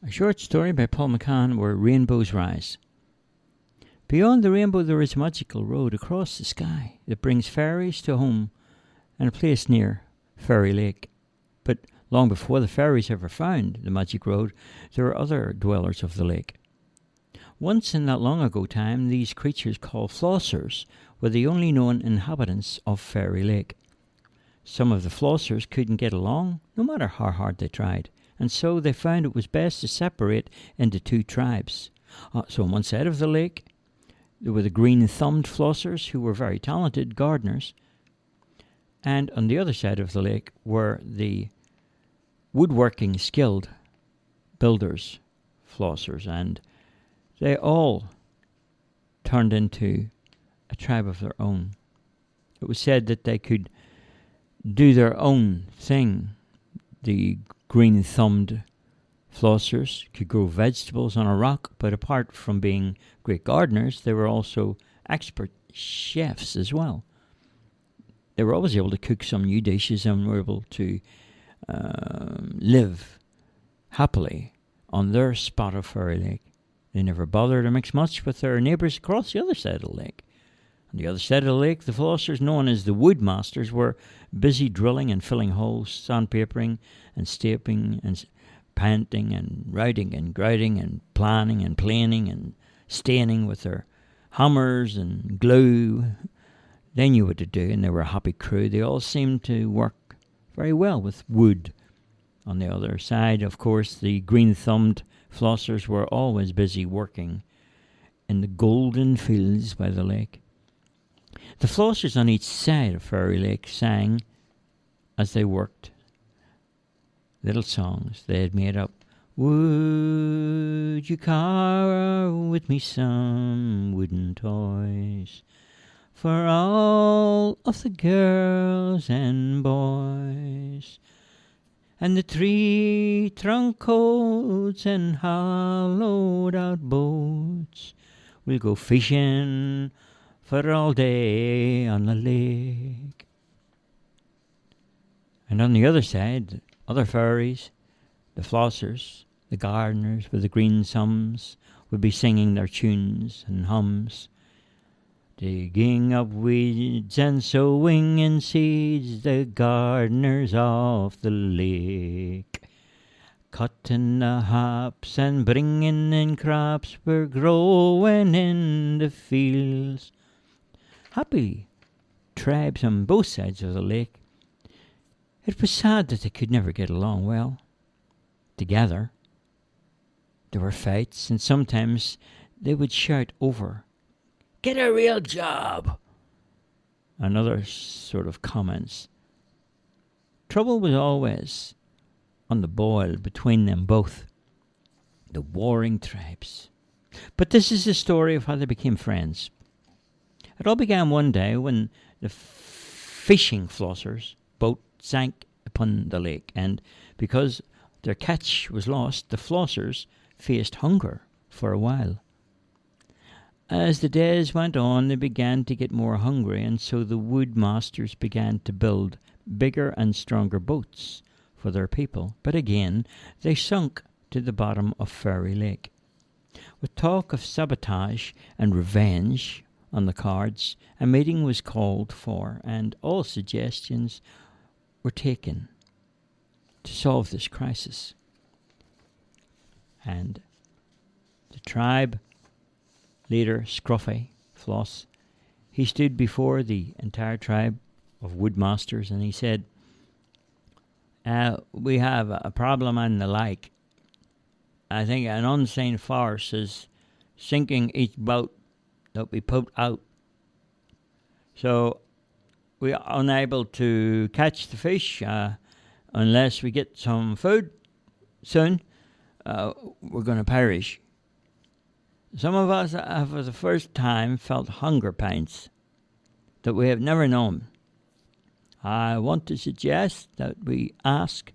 A short story by Paul McCann where rainbows rise. Beyond the rainbow there is a magical road across the sky that brings fairies to home and a place near Fairy Lake. But long before the fairies ever found the magic road, there were other dwellers of the lake. Once in that long ago time, these creatures called flossers were the only known inhabitants of Fairy Lake. Some of the flossers couldn't get along, no matter how hard they tried, and so they found it was best to separate into two tribes. So on one side of the lake, there were the green-thumbed flossers, who were very talented gardeners, and on the other side of the lake were the woodworking skilled builders, flossers, and they all turned into a tribe of their own. It was said that they could do their own thing. The green-thumbed flossers could grow vegetables on a rock, but apart from being great gardeners, they were also expert chefs as well. They were always able to cook some new dishes and were able to live happily on their spot of Fairy Lake. They never bothered to mix much with their neighbours across the other side of the lake. On the other side of the lake, the flossers, known as the woodmasters, were busy drilling and filling holes, sandpapering and stapling and painting and writing and grouting and planning and planing and staining with their hammers and glue. They knew what to do, and they were a happy crew. They all seemed to work very well with wood. On the other side, of course, the green-thumbed flossers were always busy working in the golden fields by the lake. The flossers on each side of Fairy Lake sang, as they worked, little songs they had made up. Would you carve with me some wooden toys for all of the girls and boys? And the tree trunk coats and hollowed out boats, we'll go fishing for all day on the lake. And on the other side, other fairies, the flossers, the gardeners with the green thumbs, would be singing their tunes and hums. Digging up weeds and sowing in seeds, the gardeners of the lake. Cutting the hops and bringing in crops were growing in the fields. Happy tribes on both sides of the lake. It was sad that they could never get along well together. There were fights, and sometimes they would shout over, "Get a real job," and other sort of comments. Trouble was always on the boil between them both, the warring tribes. But this is the story of how they became friends. It all began one day when the fishing flossers' boat sank upon the lake, and because their catch was lost, the flossers faced hunger for a while. As the days went on, they began to get more hungry, and so the woodmasters began to build bigger and stronger boats for their people. But again, they sunk to the bottom of Fairy Lake. With talk of sabotage and revenge on the cards, a meeting was called for, and all suggestions were taken to solve this crisis. And the tribe leader, Scruffy Floss, he stood before the entire tribe of woodmasters and he said, we have a problem on the lake. I think an unseen force is sinking each boat that we put out. So we are unable to catch the fish unless we get some food soon. We're going to perish. Some of us have for the first time felt hunger pains that we have never known. I want to suggest that we ask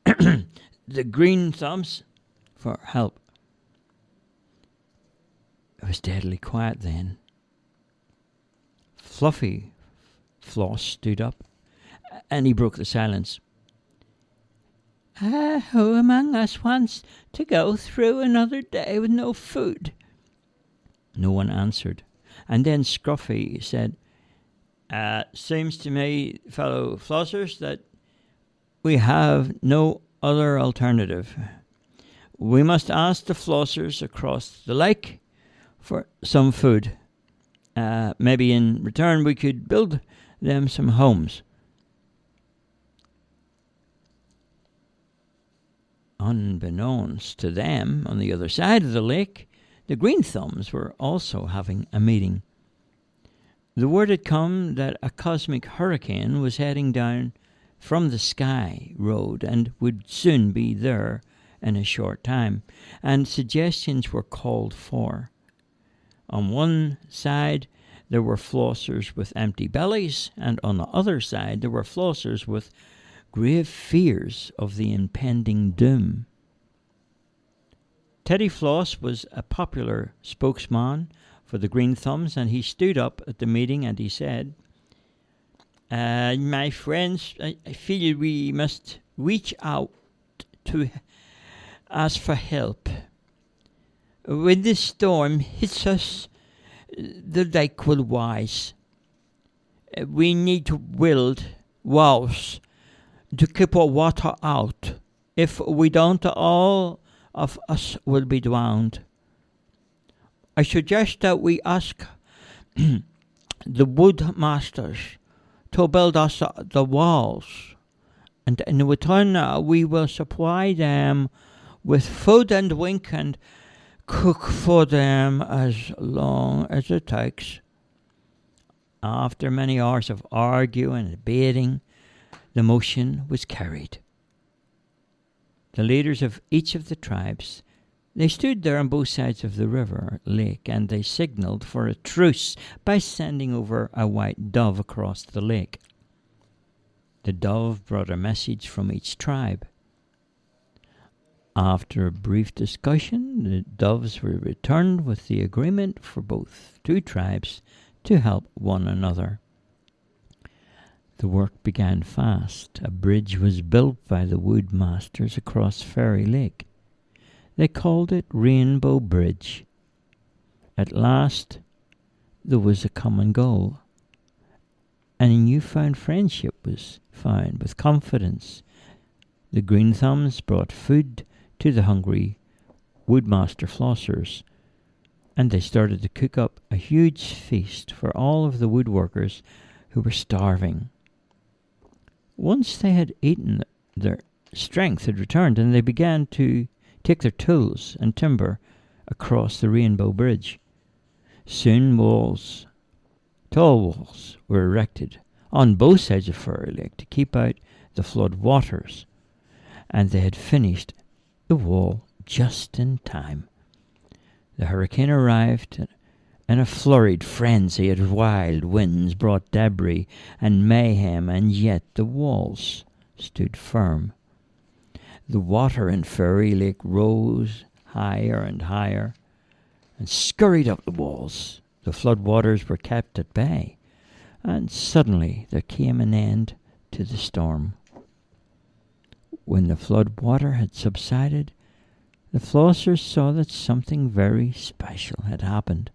the green thumbs for help. It was deadly quiet then. Fluffy Floss stood up and he broke the silence. Who among us wants to go through another day with no food? No one answered. And then Scruffy said, seems to me, fellow flossers, that we have no other alternative. We must ask the flossers across the lake for some food. Maybe in return we could build them some homes. Unbeknownst to them, on the other side of the lake, the Green Thumbs were also having a meeting. The word had come that a cosmic hurricane was heading down from the sky road and would soon be there in a short time, and suggestions were called for. On one side there were flossers with empty bellies, and on the other side there were flossers with grave fears of the impending doom. Teddy Floss was a popular spokesman for the Green Thumbs, and he stood up at the meeting and he said, my friends, I feel we must reach out to ask for help. When this storm hits us, the lake will rise. We need to build walls to keep our water out. If we don't, all of us will be drowned. I suggest that we ask the wood masters to build us the walls, and in return we will supply them with food and drink and cook for them as long as it takes. After many hours of arguing and debating, the motion was carried. The leaders of each of the tribes, they stood there on both sides of the river lake, and they signaled for a truce by sending over a white dove across the lake. The dove brought a message from each tribe. After a brief discussion, the doves were returned with the agreement for both two tribes to help one another. The work began fast. A bridge was built by the wood masters across Fairy Lake. They called it Rainbow Bridge. At last, there was a common goal, and a newfound friendship was found. With confidence, the Green Thumbs brought food to the hungry woodmaster flossers, and they started to cook up a huge feast for all of the woodworkers who were starving. Once they had eaten, their strength had returned, and they began to take their tools and timber across the Rainbow Bridge. Soon tall walls were erected on both sides of Fairy Lake to keep out the flood waters, and they had finished the wall just in time. The hurricane arrived, and a flurried frenzy of wild winds brought debris and mayhem, and yet the walls stood firm. The water in Fairy Lake rose higher and higher and scurried up the walls. The flood waters were kept at bay, and suddenly there came an end to the storm. When the flood water had subsided, the flossers saw that something very special had happened.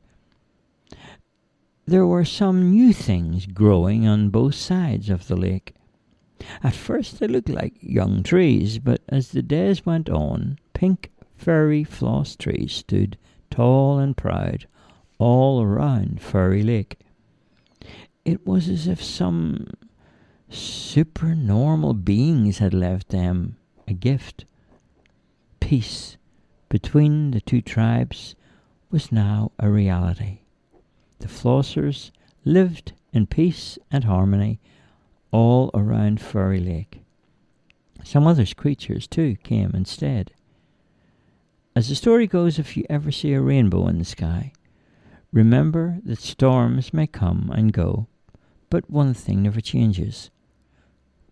There were some new things growing on both sides of the lake. At first they looked like young trees, but as the days went on, pink fairy floss trees stood tall and proud all around Fairy Lake. It was as if some supernormal beings had left them a gift. Peace between the two tribes was now a reality. The flossers lived in peace and harmony all around Fairy Lake. Some other creatures, too, came instead. As the story goes, if you ever see a rainbow in the sky, remember that storms may come and go, but one thing never changes.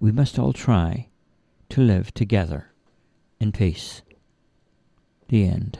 We must all try to live together in peace. The end.